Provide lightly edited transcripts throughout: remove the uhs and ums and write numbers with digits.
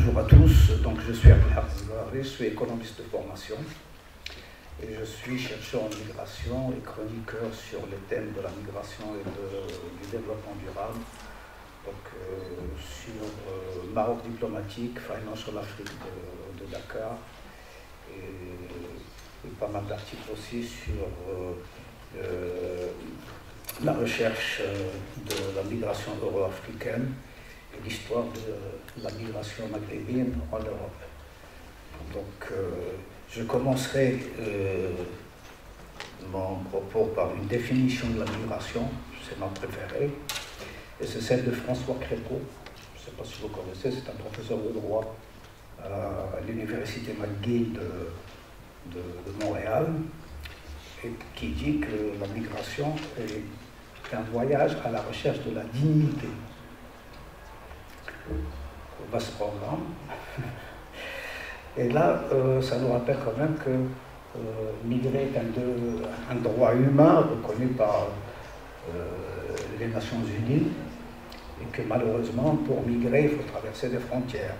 Bonjour à tous, donc je suis Abdelhak Zouari, je suis économiste de formation et je suis chercheur en migration et chroniqueur sur les thèmes de la migration et du développement durable, donc sur Maroc diplomatique, Financial Afrique de Dakar et pas mal d'articles aussi sur la recherche de la migration euro-africaine et l'histoire de la migration maghrébine en Europe. Donc, je commencerai mon propos par une définition de la migration, c'est ma préférée, et c'est celle de François Crépeau. Je ne sais pas si vous connaissez, c'est un professeur de droit à l'université McGill de Montréal, et qui dit que la migration est un voyage à la recherche de la dignité. Vaste programme. Et là, ça nous rappelle quand même que migrer est un droit humain reconnu par les Nations Unies et que malheureusement, pour migrer, il faut traverser des frontières.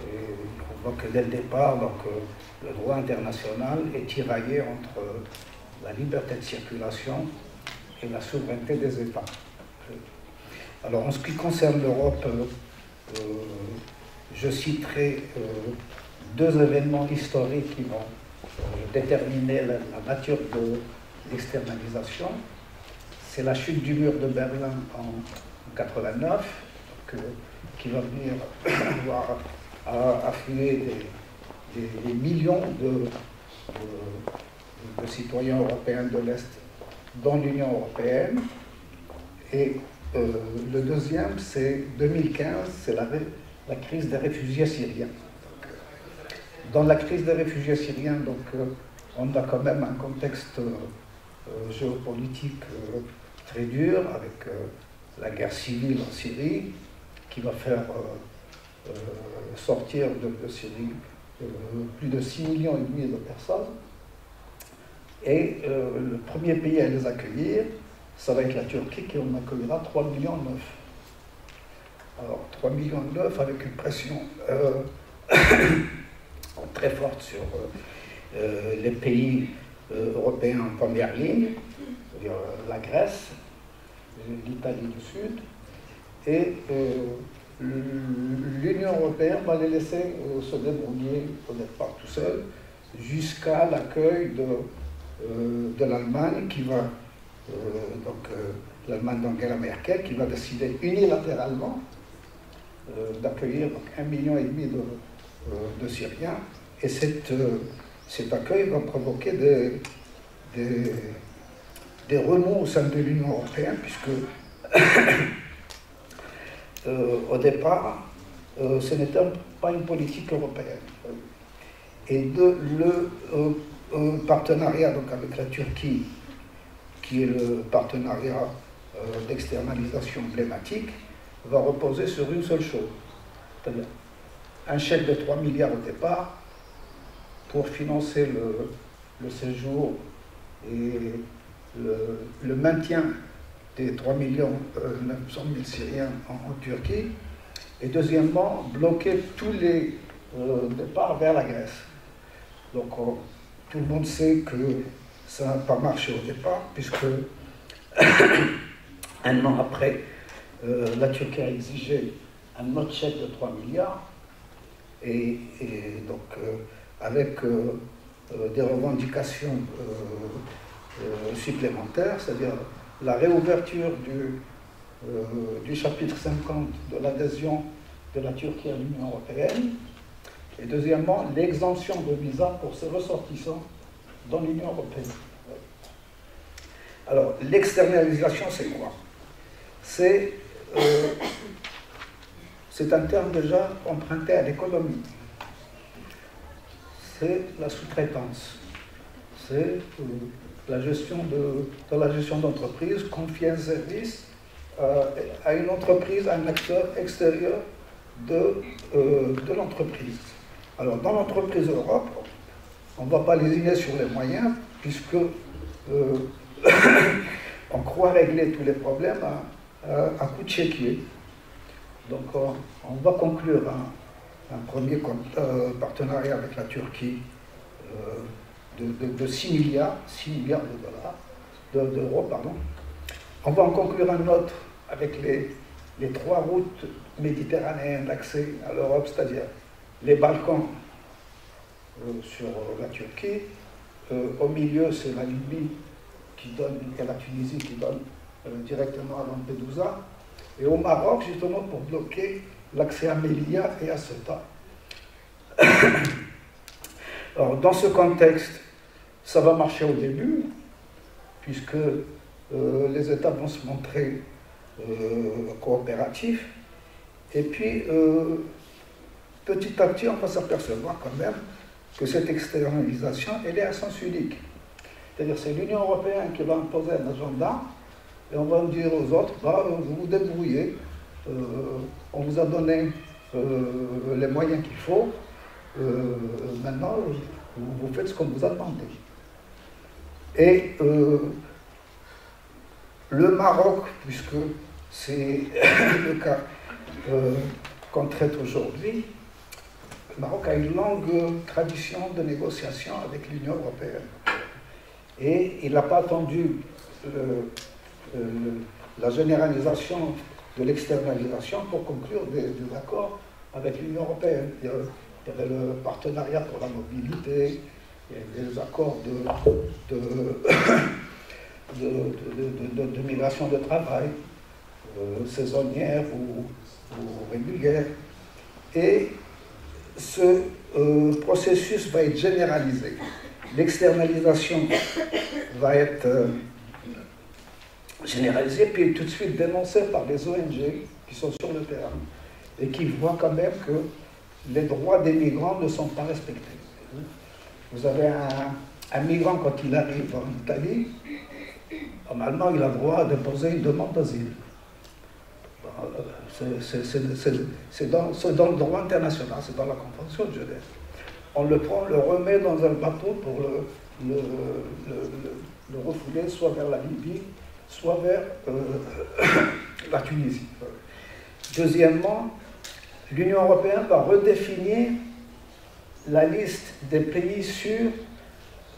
Et on voit que dès le départ, donc, le droit international est tiraillé entre la liberté de circulation et la souveraineté des États. Alors, en ce qui concerne l'Europe, je citerai deux événements historiques qui vont déterminer la nature de l'externalisation. C'est la chute du mur de Berlin en 89, qui va venir avoir affluer des millions de citoyens européens de l'Est dans l'Union européenne. Et le deuxième, c'est 2015, c'est la crise des réfugiés syriens. Dans la crise des réfugiés syriens, donc, on a quand même un contexte géopolitique très dur, avec la guerre civile en Syrie, qui va faire sortir de Syrie plus de 6,5 millions de personnes. Et le premier pays à les accueillir, ça va être la Turquie, qui en accueillera 3,9 millions. Alors, 3,9 millions avec une pression très forte sur les pays européens en première ligne, c'est-à-dire la Grèce, l'Italie du Sud, et l'Union européenne va les laisser se débrouiller, peut-être pas tout seul, jusqu'à l'accueil de l'Allemagne qui va l'Allemagne d'Angela Merkel, qui va décider unilatéralement d'accueillir 1,5 million de Syriens. Et cet accueil va provoquer des remous au sein de l'Union européenne, puisque au départ, ce n'était pas une politique européenne. Et le partenariat donc, avec la Turquie, qui est le partenariat d'externalisation emblématique, va reposer sur une seule chose, c'est-à-dire un chèque de 3 milliards au départ pour financer le séjour et le maintien des 3,9 millions de Syriens en Turquie, et deuxièmement, bloquer tous les départs vers la Grèce. Donc tout le monde sait que ça n'a pas marché au départ, puisque un an après, la Turquie a exigé un autre chèque de 3 milliards, et donc avec des revendications supplémentaires, c'est-à-dire la réouverture du chapitre 50 de l'adhésion de la Turquie à l'Union européenne, et deuxièmement, l'exemption de visa pour ses ressortissants dans l'Union européenne. Alors, l'externalisation, c'est quoi? C'est un terme déjà emprunté à l'économie. C'est la sous-traitance. C'est la gestion d'entreprise, confier un service à une entreprise, à un acteur extérieur de l'entreprise. Alors, dans l'entreprise Europe, on ne va pas lésiner sur les moyens, puisque on croit régler tous les problèmes à coup de chéquier. Donc on va conclure un premier partenariat avec la Turquie de 6 milliards de dollars, d'euros, pardon. On va en conclure un autre avec les 3 routes méditerranéennes d'accès à l'Europe, c'est-à-dire les Balkans sur la Turquie. Au milieu, c'est la Libye et la Tunisie qui donnent directement à Lampedusa. Et au Maroc, justement, pour bloquer l'accès à Melilla et à Ceuta. Alors, dans ce contexte, ça va marcher au début, puisque les États vont se montrer coopératifs. Et puis, petit à petit, on va s'apercevoir quand même que cette externalisation, elle est à sens unique. C'est-à-dire c'est l'Union européenne qui va imposer un agenda, et on va dire aux autres, bah, vous vous débrouillez, on vous a donné les moyens qu'il faut, maintenant vous faites ce qu'on vous a demandé. Et le Maroc, puisque c'est le cas qu'on traite aujourd'hui, le Maroc a une longue tradition de négociation avec l'Union européenne. Et il n'a pas attendu la généralisation de l'externalisation pour conclure des accords avec l'Union européenne. Il y avait le partenariat pour la mobilité, il y avait des accords de migration de travail, saisonnière ou régulière. Et ce processus va être généralisé. L'externalisation va être généralisée, puis tout de suite dénoncée par les ONG qui sont sur le terrain et qui voient quand même que les droits des migrants ne sont pas respectés. Vous avez un migrant, quand il arrive en Italie, normalement, il a le droit de poser une demande d'asile. C'est dans le droit international, c'est dans la Convention de Genève. On le prend, le remet dans un bateau pour le refouler soit vers la Libye, soit vers la Tunisie. Deuxièmement, l'Union européenne va redéfinir la liste des pays sûrs,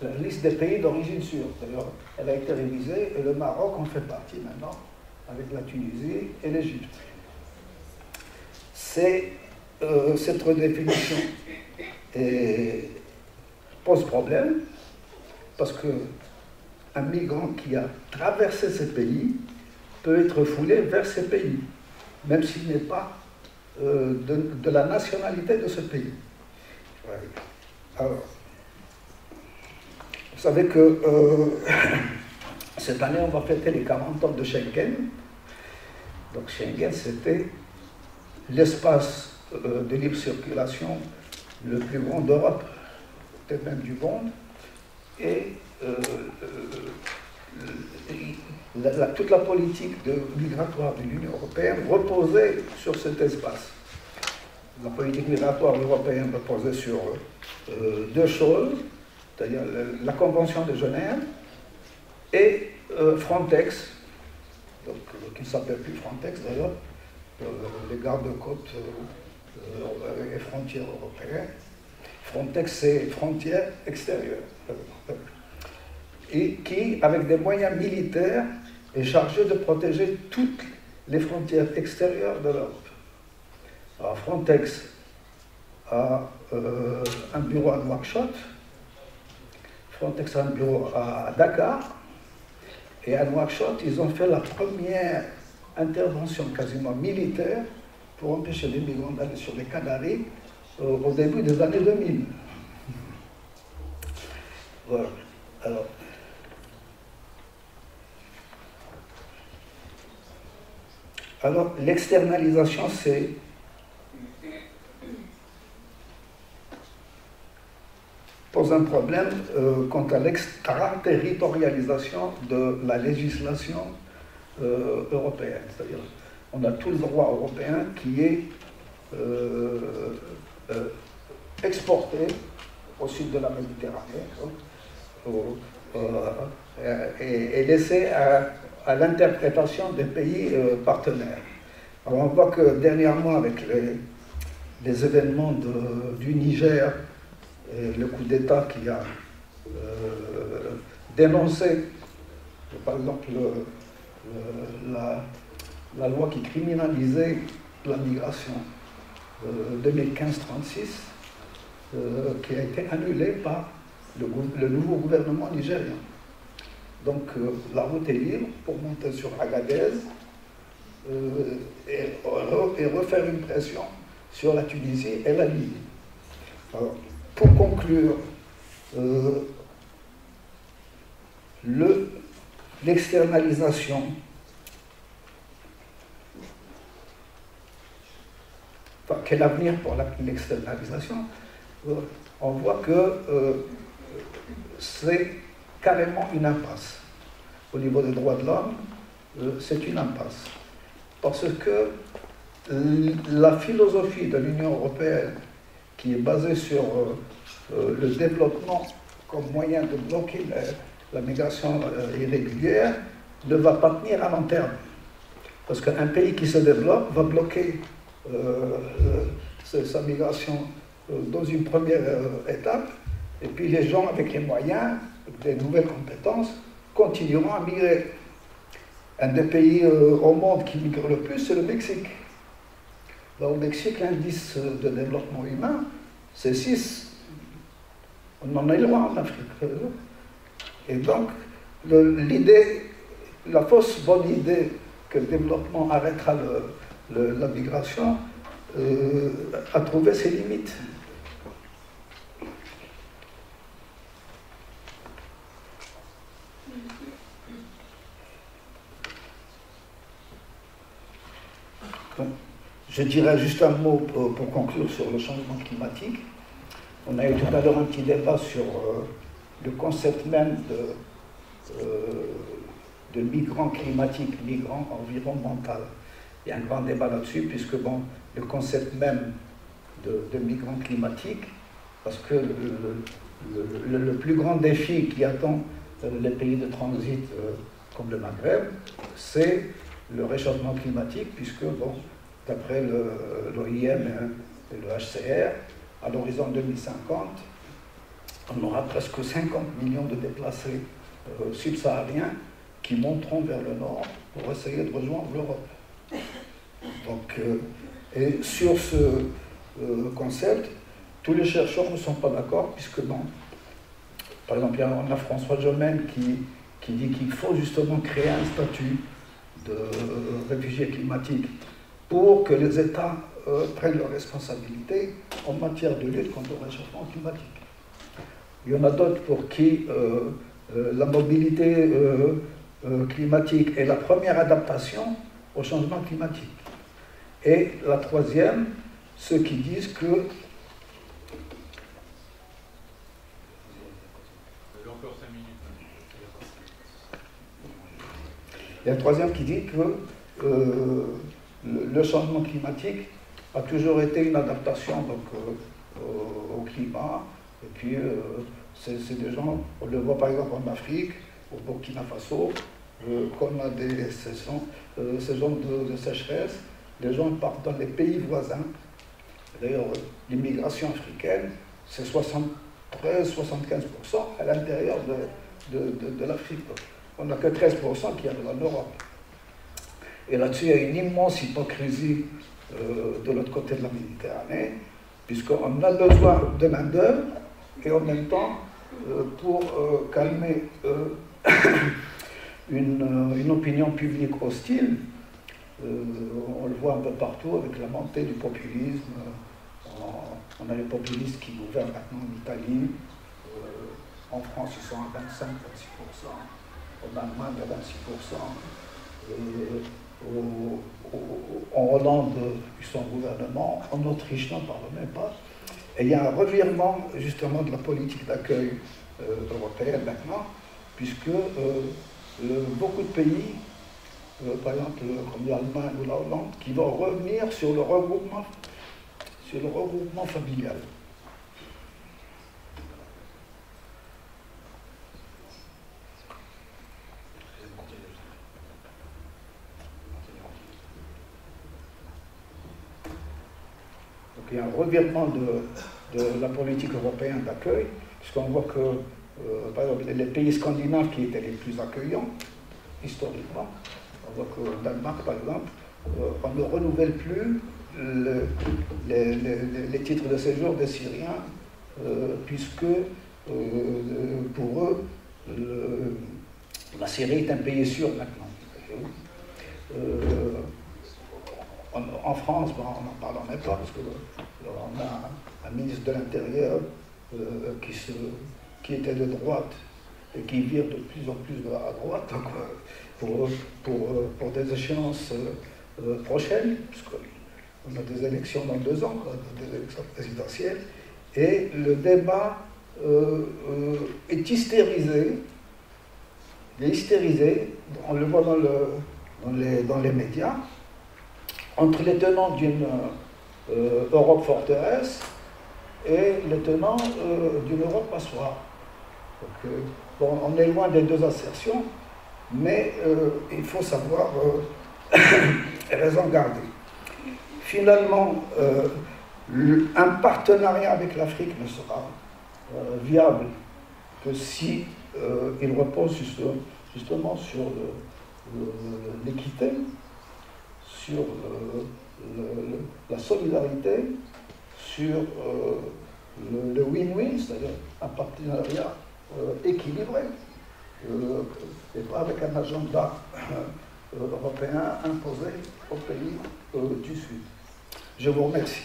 la liste des pays d'origine sûre. D'ailleurs, elle a été révisée et le Maroc en fait partie maintenant, avec la Tunisie et l'Égypte. Cette redéfinition pose problème, parce qu'un migrant qui a traversé ces pays peut être foulé vers ces pays, même s'il n'est pas de la nationalité de ce pays. Ouais. Alors, vous savez que cette année, on va fêter les 40 ans de Schengen. Donc Schengen, c'était l'espace de libre circulation le plus grand d'Europe, peut-être même du monde, et toute la politique migratoire de l'Union européenne reposait sur cet espace. La politique migratoire européenne reposait sur deux choses, c'est-à-dire la Convention de Genève et Frontex, donc, qui ne s'appelle plus Frontex d'ailleurs, les gardes-côtes et frontières européennes. Frontex, c'est frontières extérieures. Et qui, avec des moyens militaires, est chargé de protéger toutes les frontières extérieures de l'Europe. Alors Frontex a un bureau à Nouakchott, Frontex a un bureau à Dakar, et à Nouakchott, ils ont fait la première intervention quasiment militaire pour empêcher les migrants d'aller sur les Canaries au début des années 2000. Voilà. Alors l'externalisation, pose un problème quant à l'extraterritorialisation de la législation européenne. C'est-à-dire, on a tout le droit européen qui est exporté au sud de la Méditerranée et laissé à l'interprétation des pays partenaires. Alors on voit que dernièrement, avec les événements du Niger, et le coup d'État qui a dénoncé, par exemple, la loi qui criminalisait la migration 2015-36, qui a été annulée par le nouveau gouvernement nigérien. Donc la route est libre pour monter sur Agadez et refaire une pression sur la Tunisie et la Libye. Alors, pour conclure, l'externalisation, enfin, quel avenir pour l'externalisation, on voit que c'est carrément une impasse. Au niveau des droits de l'homme, c'est une impasse. Parce que la philosophie de l'Union européenne, qui est basée sur le développement comme moyen de bloquer la migration irrégulière, ne va pas tenir à long terme. Parce qu'un pays qui se développe va bloquer sa migration dans une première étape, et puis les gens avec les moyens, des nouvelles compétences, continueront à migrer. Un des pays au monde qui migre le plus, c'est le Mexique. Au Mexique, l'indice de développement humain, c'est 6. On en est loin en Afrique. Et donc, la fausse bonne idée que le développement arrêtera la migration a trouvé ses limites. Je dirais juste un mot pour conclure sur le changement climatique. On a eu tout à l'heure un petit débat sur le concept même de migrant climatique, migrant environnemental. Il y a un grand débat là-dessus, puisque bon, le concept même de migrant climatique, parce que le plus grand défi qui attend les pays de transit comme le Maghreb, c'est le réchauffement climatique, puisque bon, d'après l'OIM et le HCR, à l'horizon 2050, on aura presque 50 millions de déplacés subsahariens qui monteront vers le nord pour essayer de rejoindre l'Europe. Donc, et sur ce concept, tous les chercheurs ne sont pas d'accord, puisque bon, par exemple, on a François Jomène qui dit qu'il faut justement créer un statut de réfugié climatique pour que les États prennent leurs responsabilités en matière de lutte contre le réchauffement climatique. Il y en a d'autres pour qui la mobilité climatique est la première adaptation au changement climatique. Et la troisième, ceux qui disent que... Il y a un troisième qui dit que le changement climatique a toujours été une adaptation donc, au climat. Et puis, c'est des gens, on le voit par exemple en Afrique, au Burkina Faso, quand on a des saisons de sécheresse, les gens partent dans les pays voisins. D'ailleurs, l'immigration africaine, c'est 73-75% à l'intérieur de l'Afrique. On n'a que 13% qui arrivent en Europe. Et là-dessus, il y a une immense hypocrisie de l'autre côté de la Méditerranée, puisqu'on a besoin de main-d'œuvre, et en même temps, pour calmer une opinion publique hostile, on le voit un peu partout avec la montée du populisme. On a les populistes qui gouvernent maintenant en Italie. En France, ils sont à 25-26%. En Allemagne, à 26%. En Hollande, ils sont au gouvernement. En Autriche, n'en parle même pas. Et il y a un revirement, justement, de la politique d'accueil européenne maintenant, puisque beaucoup de pays, par exemple comme l'Allemagne ou la Hollande, qui vont revenir sur le regroupement familial. il y a un revirement de la politique européenne d'accueil, puisqu'on voit que, par exemple, les pays scandinaves qui étaient les plus accueillants, historiquement, on voit qu'au Danemark, par exemple, on ne renouvelle plus les titres de séjour des Syriens, puisque pour eux, la Syrie est un pays sûr maintenant. En France, on n'en parle même pas, parce qu'on a un ministre de l'Intérieur qui était de droite et qui vire de plus en plus à droite, donc, pour des échéances prochaines, puisqu'on a des élections dans 2 ans, des élections présidentielles, et le débat est hystérisé. Il est hystérisé, on le voit dans les médias, entre les tenants d'une Europe forteresse et les tenants d'une Europe passoire. Donc, bon, on est loin des 2 assertions, mais il faut savoir raison garder. Finalement, un partenariat avec l'Afrique ne sera viable que si il repose justement sur l'équité, sur la solidarité, sur le win-win, c'est-à-dire un partenariat équilibré, et pas avec un agenda européen imposé aux pays du Sud. Je vous remercie.